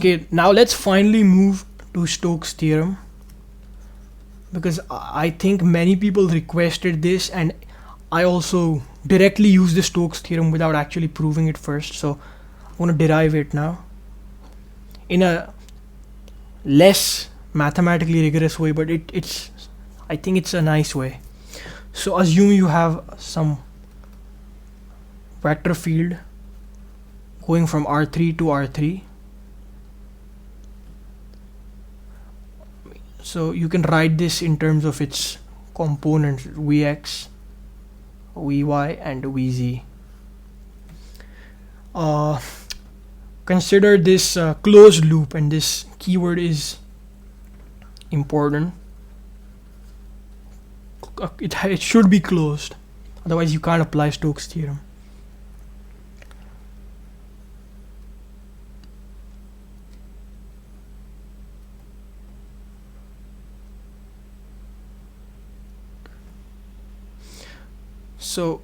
Okay, now let's finally move to Stokes theorem, because I think many people requested this, and I also directly use the Stokes theorem without actually proving it first. So I want to derive it now in a less mathematically rigorous way, but it's I think it's a nice way. So assume you have some vector field going from R3 to R3. So you can write this in terms of its components, Vx, Vy and Vz. Consider this closed loop, and this keyword is important. It should be closed, otherwise you can't apply Stokes theorem. So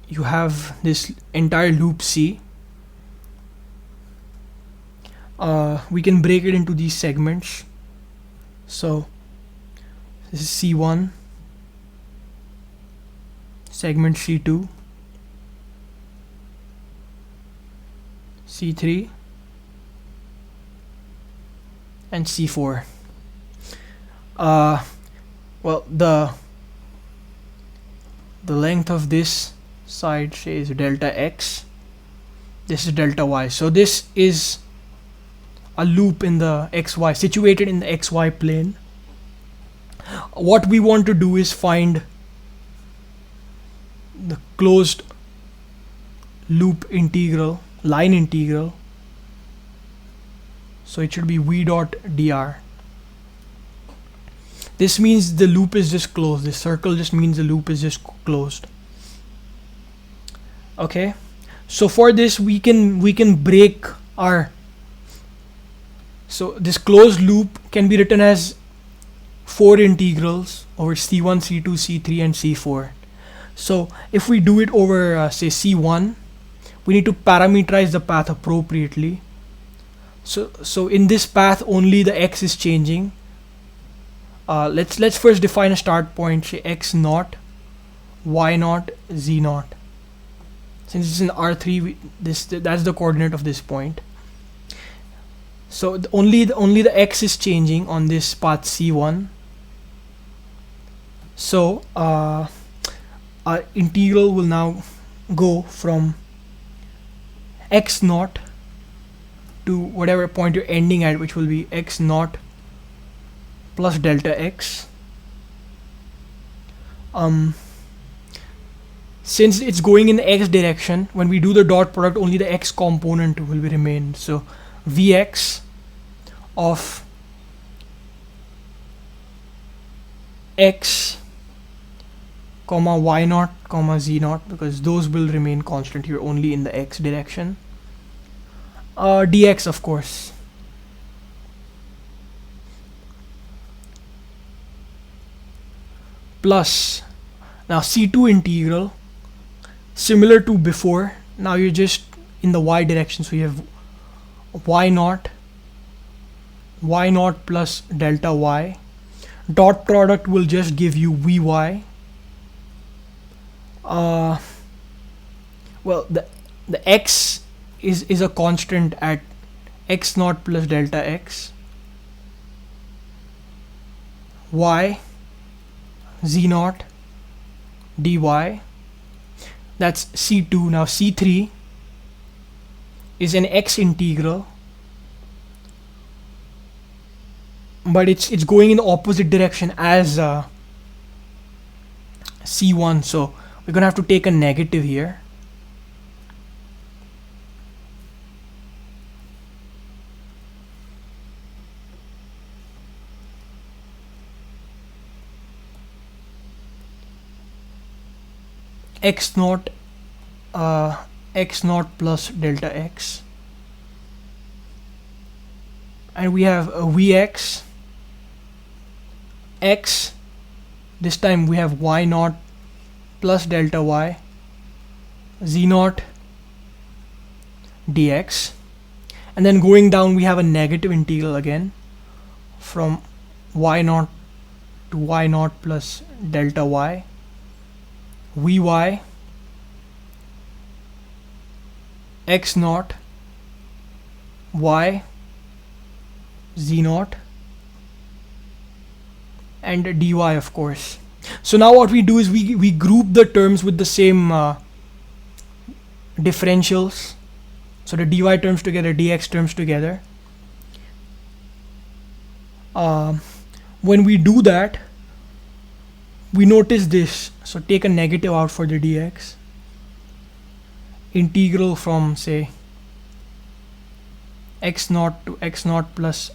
you have this entire loop C. We can break it into these segments. So this is C1, segment C2, C3 and C4. Well, the length of this side says delta x, this is delta y. So this is a loop in the xy, situated in the xy plane. What we want to do is find the closed loop integral, line integral. So it should be v dot dr. This means the loop is just closed. This circle just means the loop is just closed. Okay, so for this we can break our, so this closed loop can be written as 4 integrals over C1, C2, C3 and C4. So if we do it over say C1, we need to parameterize the path appropriately. So in this path only the x is changing. Let's first define a start point, say x naught, y naught, z naught. Since it's in R3, that's the coordinate of this point. So only the x is changing on this path C1. So our integral will now go from x naught to whatever point you're ending at, which will be x naught plus delta x. Since it's going in the x direction, when we do the dot product, only the x component will be remain. So Vx of x comma y naught comma z naught, because those will remain constant here only in the x direction. Dx, of course. Plus, now C2 integral, similar to before, now you're just in the y direction, so you have y naught plus delta y. Dot product will just give you Vy. Well, the x is a constant at x naught plus delta x. Y, z naught dy, that's C2. Now C3 is an x integral, but it's going in the opposite direction as C1, so we're gonna have to take a negative here. X naught plus delta x, and we have a Vx x. This time we have y naught plus delta y, z naught dx, And then going down, we have a negative integral again from y0 to y0 plus delta y, vy x0 y z0 and dy, of course. So now what we do is we group the terms with the same differentials. So the dy terms together, dx terms together. When we do that, we notice this. So take a negative out for the dx. Integral from, say, x0 to x0 plus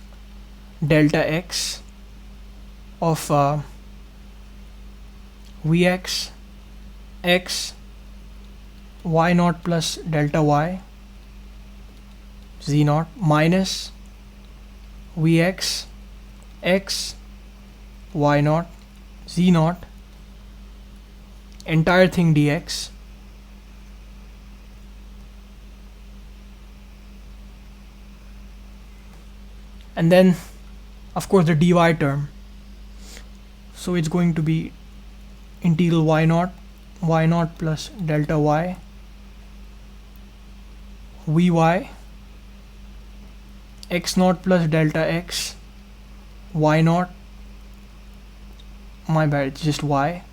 delta x of vx x y0 plus delta y z0 minus vx x y0 z0 entire thing dx and then of course the dy term. So it's going to be integral y0 plus delta y vy x0 plus delta x y0, my bad, it's just y,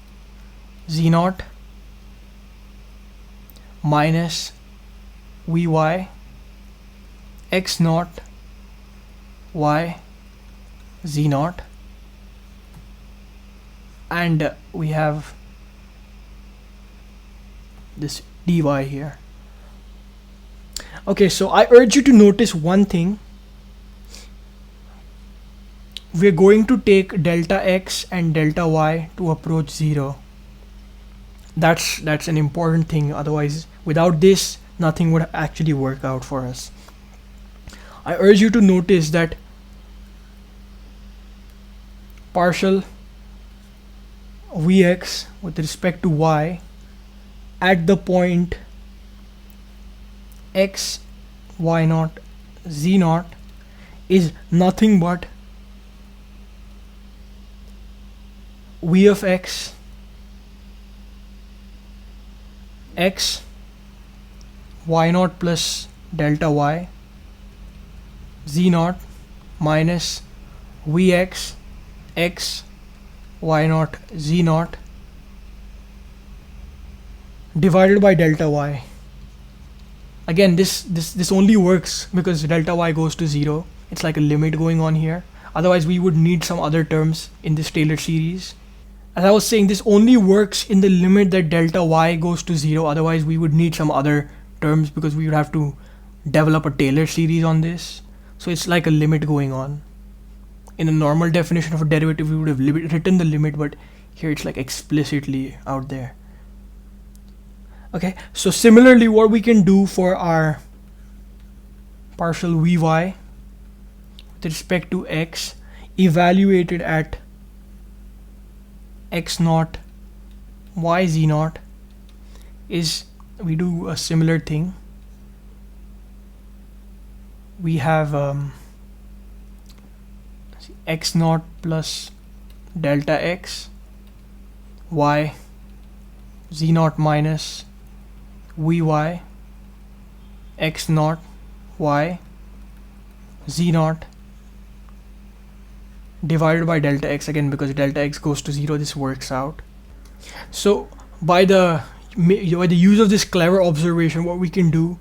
z0 minus vy x0 y z0, and we have this dy here. Okay, so I urge you to notice one thing. We're going to take delta x and delta y to approach 0. That's an important thing. Otherwise, without this, nothing would actually work out for us. I urge you to notice that partial vx with respect to y at the point x y0 z0 is nothing but v of x x y0 plus delta y z0 minus vx x y0 z0 divided by delta y. Again, this only works because delta y goes to 0. It's like a limit going on here. Otherwise, we would need some other terms in this Taylor series. As I was saying, this only works in the limit that delta y goes to 0. Otherwise, we would need some other terms because we would have to develop a Taylor series on this. So it's like a limit going on. In a normal definition of a derivative, we would have written the limit, but here it's like explicitly out there. Okay, so similarly, what we can do for our partial vy with respect to x evaluated at x0 y z0 is we do a similar thing. We have x0 plus delta x y z0 minus vy x0 y z0 divided by delta x, again because delta x goes to 0, this works out. So by the use of this clever observation, what we can do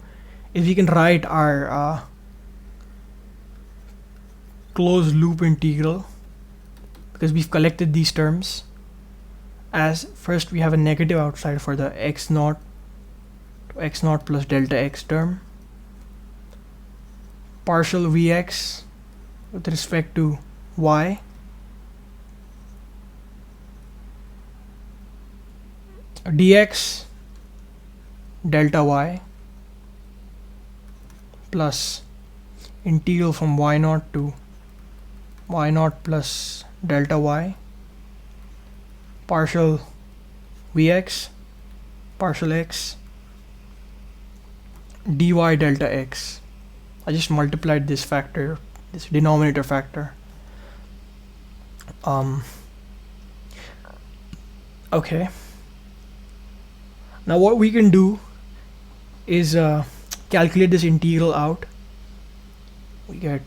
is we can write our closed loop integral, because we've collected these terms, as first we have a negative outside for the x0 to x0 plus delta x term, partial vx with respect to y dx delta y plus integral from y0 to y0 plus delta y partial vx partial x dy delta x. I just multiplied this factor, this denominator factor. Okay. Now what we can do is calculate this integral out. We get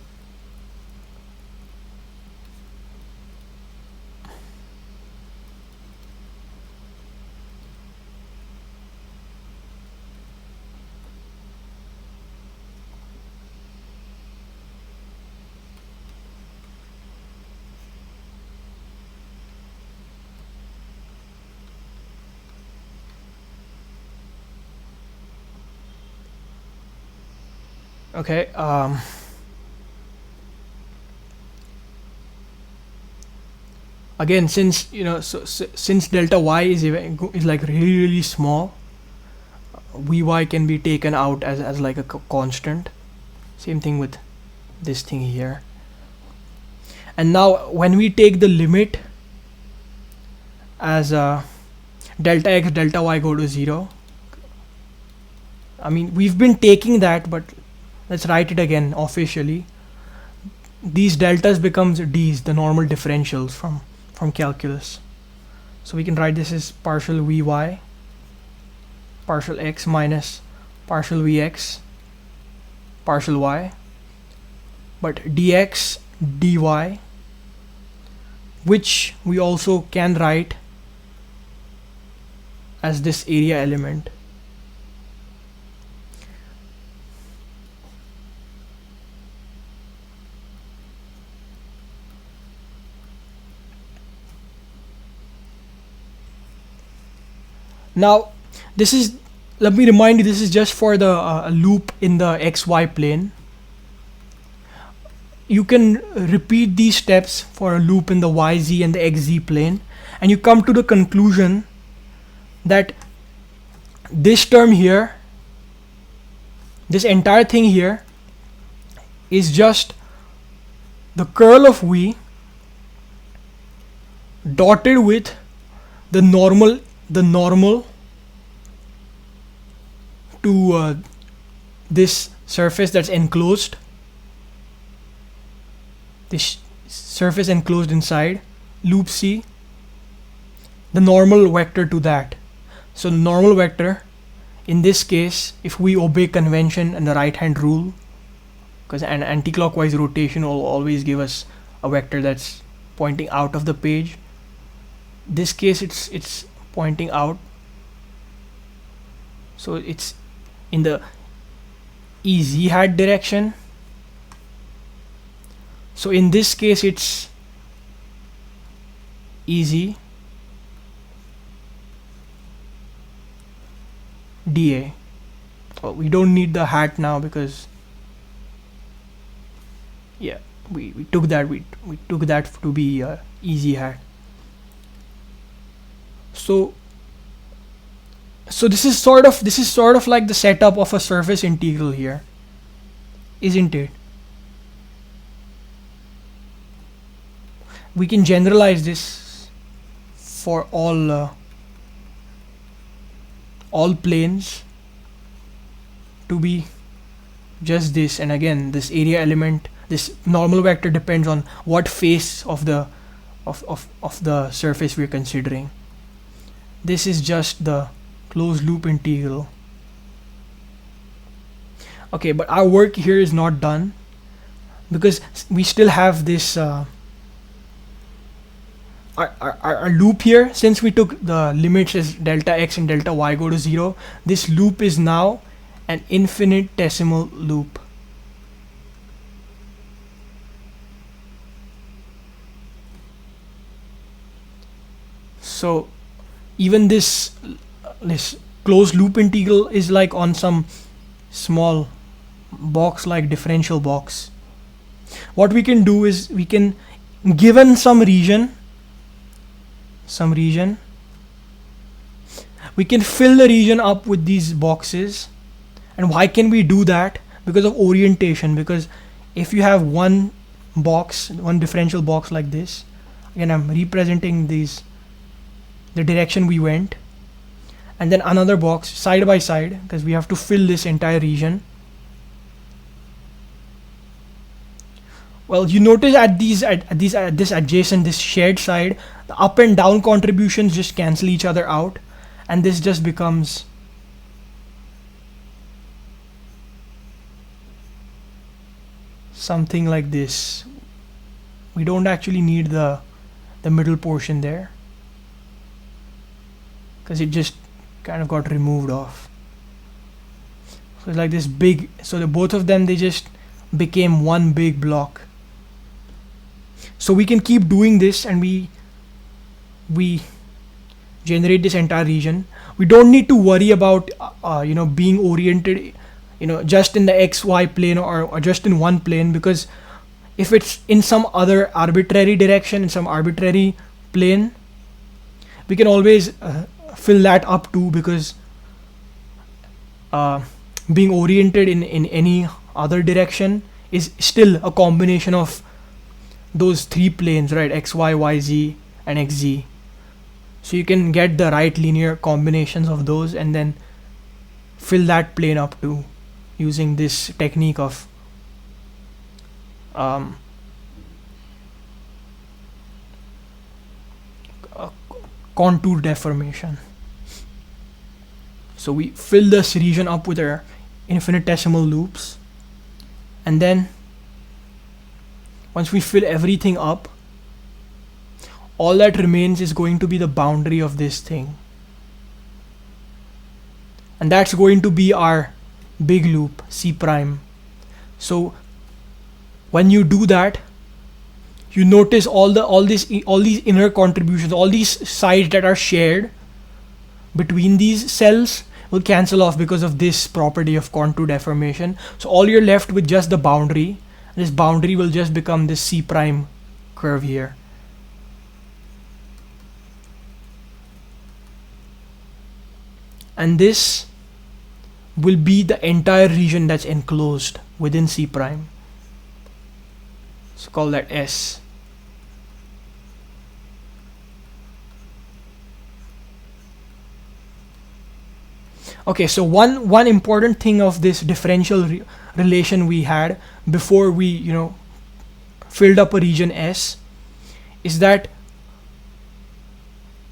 okay. Again, since since delta y is like really small, vy can be taken out as like a constant. Same thing with this thing here. And now when we take the limit as delta x delta y go to 0, I mean we've been taking that, but let's write it again officially. These deltas becomes d's, the normal differentials from calculus. So we can write this as partial vy partial x minus partial vx partial y, but dx dy, which we also can write as this area element. Now this is, let me remind you, this is just for the loop in the xy plane. You can repeat these steps for a loop in the yz and the xz plane, and you come to the conclusion that this term here, this entire thing here, is just the curl of v dotted with the normal to this surface that's enclosed, this surface enclosed inside loop C, the normal vector to that. So the normal vector in this case, if we obey convention and the right hand rule, because an anti-clockwise rotation will always give us a vector that's pointing out of the page. This case it's pointing out, so it's in the ez hat direction. So in this case it's ez dA. Oh, we don't need the hat now because yeah, we took that we took that to be ez hat. So this is sort of like the setup of a surface integral here, isn't it? We can generalize this for all planes to be just this, and again this area element, this normal vector depends on what face of the surface we're considering. This is just the closed loop integral. Okay, but our work here is not done because we still have this our loop here. Since we took the limits as delta x and delta y go to 0, this loop is now an infinitesimal loop. So even this closed loop integral is like on some small box, like differential box. What we can do is we can, given some region, we can fill the region up with these boxes. And why can we do that? Because of orientation. Because if you have one box, one differential box like this, again I'm representing these, the direction we went, and then another box side by side, because we have to fill this entire region. Well, you notice at this adjacent, this shared side, the up and down contributions just cancel each other out, and this just becomes something like this. We don't actually need the middle portion there because it just kind of got removed off. So it's like this big, so the both of them, they just became one big block. So we can keep doing this, and we generate this entire region. We don't need to worry about being oriented just in the XY plane or just in one plane, because if it's in some other arbitrary direction, in some arbitrary plane, we can always fill that up too, because being oriented in any other direction is still a combination of those three planes, right? X, Y, Y, Z and XZ. So you can get the right linear combinations of those and then fill that plane up too, using this technique of contour deformation. So we fill this region up with our infinitesimal loops, and then once we fill everything up, all that remains is going to be the boundary of this thing, and that's going to be our big loop C prime. So when you do that, you notice all these inner contributions, all these sides that are shared between these cells will cancel off because of this property of contour deformation. So all you're left with just the boundary. This boundary will just become this C prime curve here. And this will be the entire region that's enclosed within C prime. So call that S. Okay, so one important thing of this differential relation we had before we filled up a region S is that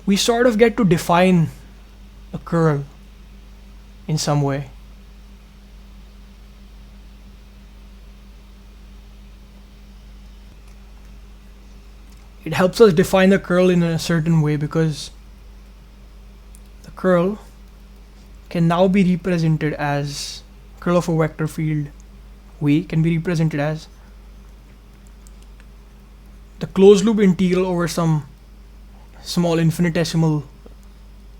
we sort of get to define a curl in some way. It helps us define the curl in a certain way, because the curl can now be represented as curl of a vector field V can be represented as the closed loop integral over some small infinitesimal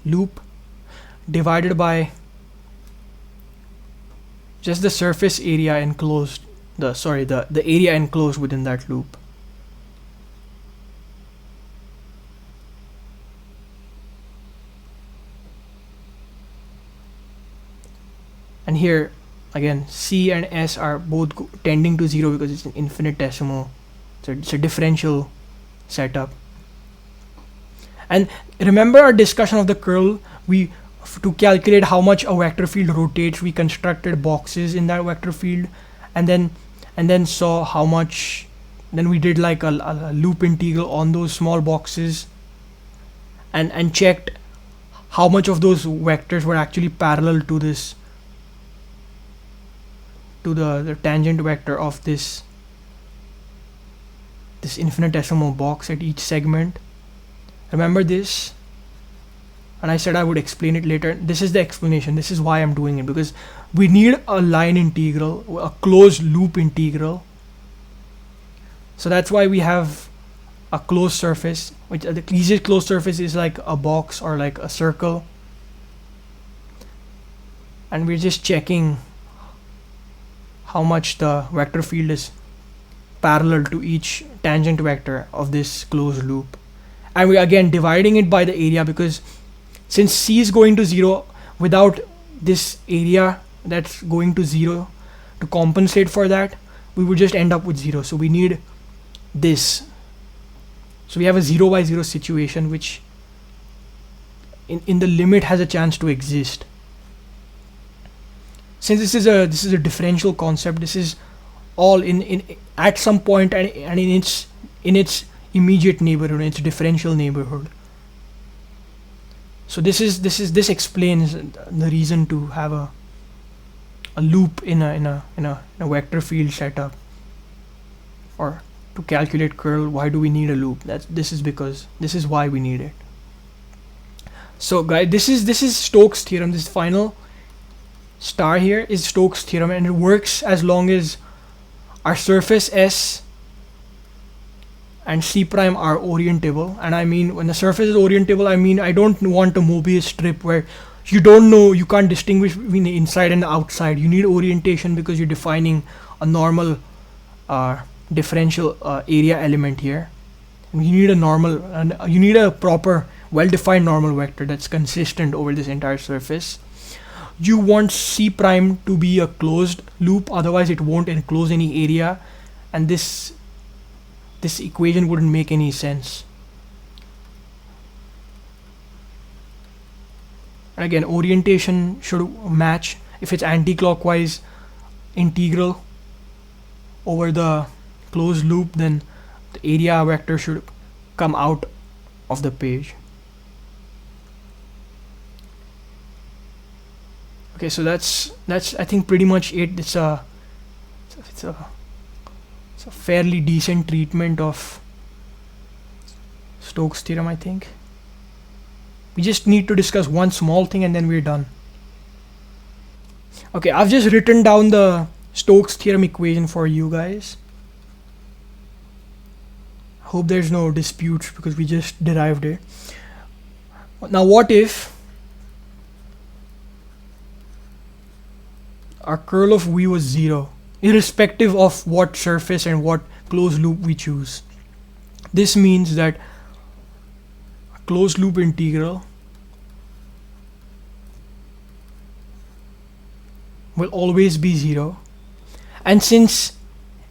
loop divided by just the surface area enclosed, the area enclosed within that loop. And here again, C and S are both tending to 0 because it's an infinitesimal, so it's a differential setup. And remember our discussion of the curl, to calculate how much a vector field rotates, we constructed boxes in that vector field, and then saw how much, then we did like a loop integral on those small boxes, and checked how much of those vectors were actually parallel to this, to the tangent vector of this infinitesimal box at each segment. Remember this? And I said I would explain it later. This is the explanation. This is why I'm doing it, because we need a line integral, a closed loop integral. So that's why we have a closed surface, which the easiest closed surface is like a box or like a circle. And we're just checking how much the vector field is parallel to each tangent vector of this closed loop. And we're again dividing it by the area, because since C is going to 0, without this area that's going to 0 to compensate for that, we would just end up with 0. So we need this. So we have a 0 by 0 situation, which in the limit has a chance to exist. Since this is a differential concept, this is all in at some point and in its immediate neighborhood, in its differential neighborhood. So this explains the reason to have a loop in a vector field setup, or to calculate curl. Why do we need a loop? This is why we need it. So guys, this is Stokes theorem. This final star here is Stokes theorem, and it works as long as our surface S and C prime are orientable. And I mean, when the surface is orientable, I mean I don't want a Mobius strip where you don't know, you can't distinguish between the inside and the outside. You need orientation because you're defining a normal differential area element here. And you need a normal, and you need a proper well-defined normal vector that's consistent over this entire surface. You want C prime to be a closed loop, otherwise it won't enclose any area, and this equation wouldn't make any sense. And again, orientation should match. If it's anti-clockwise integral over the closed loop, then the area vector should come out of the page. Okay, so that's I think pretty much it. It's a fairly decent treatment of Stokes theorem, I think. We just need to discuss one small thing and then we're done. Okay, I've just written down the Stokes theorem equation for you guys. Hope there's no disputes because we just derived it. Now what if our curl of V was 0, irrespective of what surface and what closed loop we choose? This means that a closed loop integral will always be 0. And since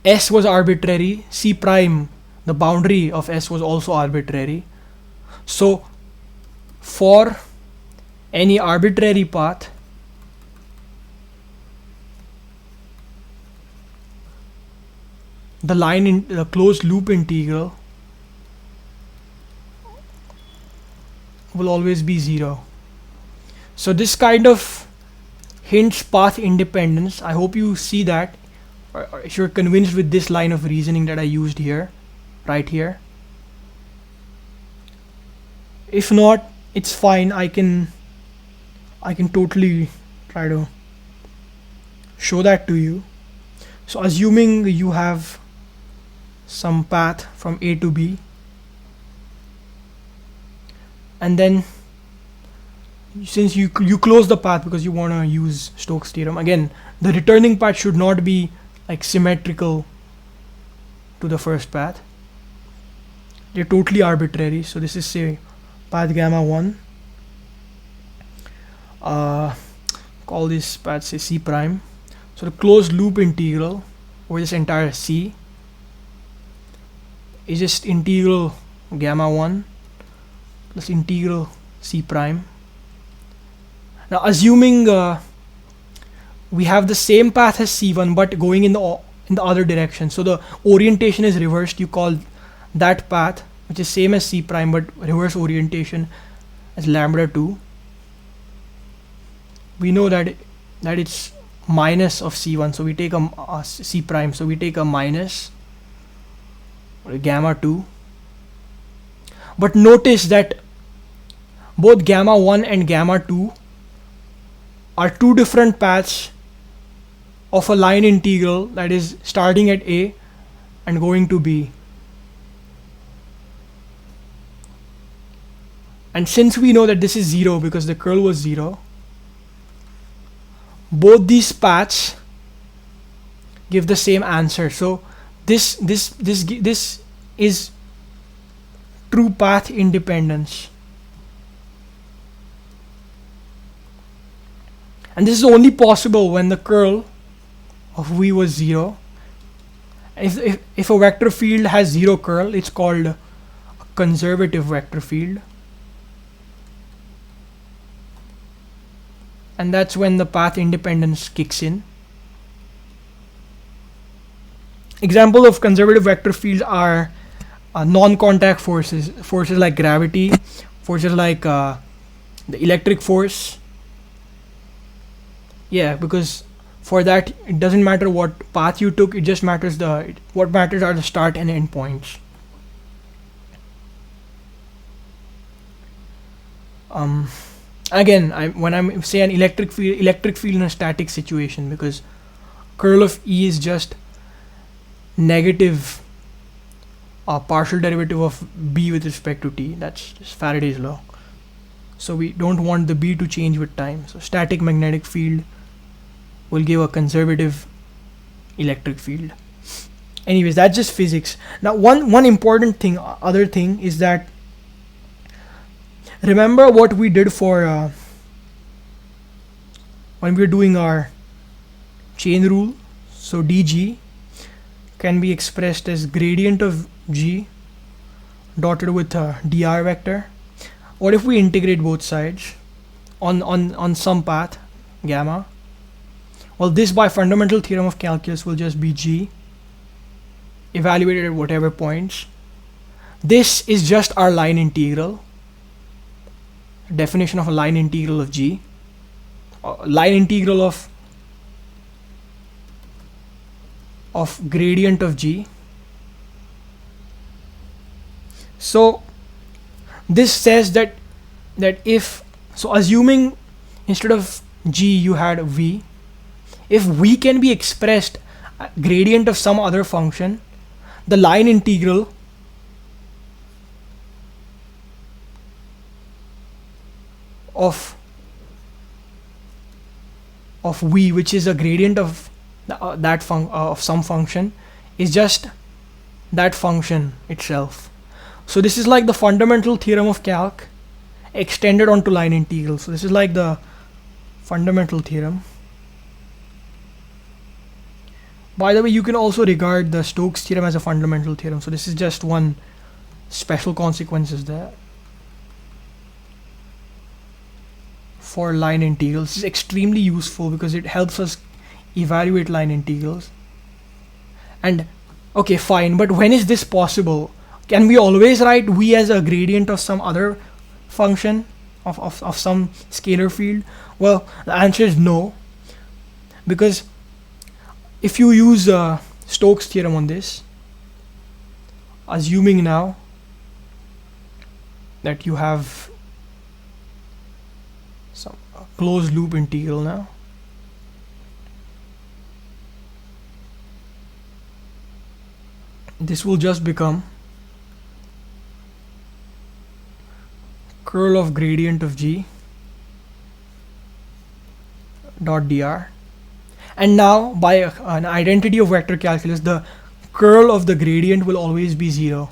S was arbitrary, C prime, the boundary of S, was also arbitrary. So for any arbitrary path, the line in the closed loop integral will always be 0. So this kind of hints path independence. I hope you see that, or if you're convinced with this line of reasoning that I used here, right here. If not, it's fine. I can totally try to show that to you. So assuming you have some path from A to B, and then since you close the path because you want to use Stokes theorem, again the returning path should not be like symmetrical to the first path. They're totally arbitrary. So this is, say, path gamma 1. Call this path, say, C prime. So the closed loop integral over this entire C is just integral gamma 1 plus integral C prime. Now assuming we have the same path as C1 but going in the other direction, so the orientation is reversed, you call that path, which is same as C prime but reverse orientation, as lambda 2. We know that it's minus of C1, so we take a C prime, so we take a minus gamma 2. But notice that both gamma 1 and gamma 2 are two different paths of a line integral that is starting at A and going to B. And since we know that this is 0 because the curl was 0, both these paths give the same answer. So this is true path independence. And this is only possible when the curl of V was 0. If a vector field has 0 curl, it's called a conservative vector field. And that's when the path independence kicks in. Example of conservative vector fields are non-contact forces, forces like gravity, forces like the electric force. Yeah, because for that it doesn't matter what path you took, it just matters what matters are the start and end points. Again, when I'm say an electric field in a static situation, because curl of E is just negative partial derivative of B with respect to t. That's just Faraday's law. So we don't want the B to change with time. So static magnetic field will give a conservative electric field. Anyways, that's just physics. Now one important thing, other thing is that remember what we did for when we were doing our chain rule. So dg can be expressed as gradient of g dotted with a dr vector. What if we integrate both sides on some path gamma? Well, this by fundamental theorem of calculus will just be g evaluated at whatever points. This is just our line integral. Definition of a line integral of g. Line integral of gradient of g. So this says that if, so assuming instead of g you had v, if v can be expressed gradient of some other function, the line integral of v, which is a gradient of of some function, is just that function itself. So this is like the fundamental theorem of calc extended onto line integral. So this is like the fundamental theorem. By the way, you can also regard the Stokes theorem as a fundamental theorem. So this is just one special consequences there for line integrals. This is extremely useful because it helps us evaluate line integrals. And okay, fine, but when is this possible? Can we always write v as a gradient of some other function of some scalar field? Well, the answer is no, because if you use Stokes theorem on this, assuming now that you have some closed loop integral now, this will just become curl of gradient of g dot dr. And now by an identity of vector calculus, the curl of the gradient will always be 0.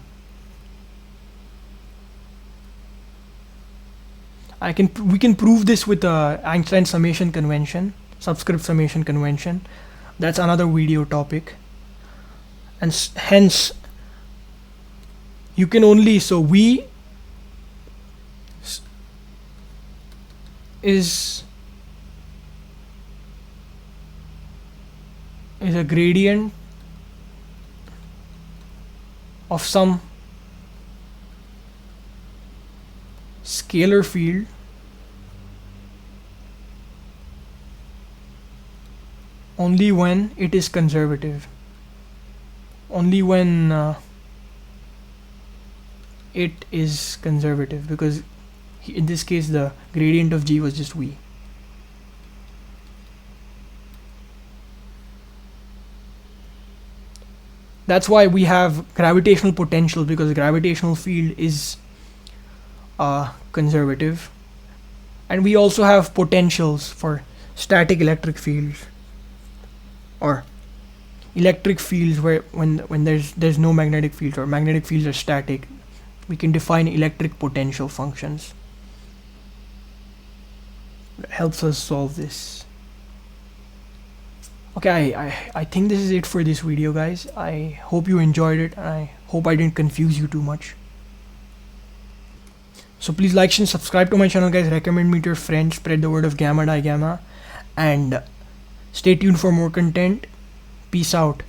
We can prove this with Einstein summation convention, subscript summation convention. That's another video topic. And hence you can only, so v is a gradient of some scalar field only when it is conservative, only when it is conservative, because in this case the gradient of g was just v. That's why we have gravitational potential, because gravitational field is conservative, and we also have potentials for static electric fields, or electric fields where when there's no magnetic fields, or magnetic fields are static. We can define electric potential functions. That helps us solve this. Okay, I think this is it for this video, guys. I hope you enjoyed it, and I hope I didn't confuse you too much. So please like and subscribe to my channel, guys. Recommend me to your friends. Spread the word of Gamma Di Gamma. And stay tuned for more content. Peace out.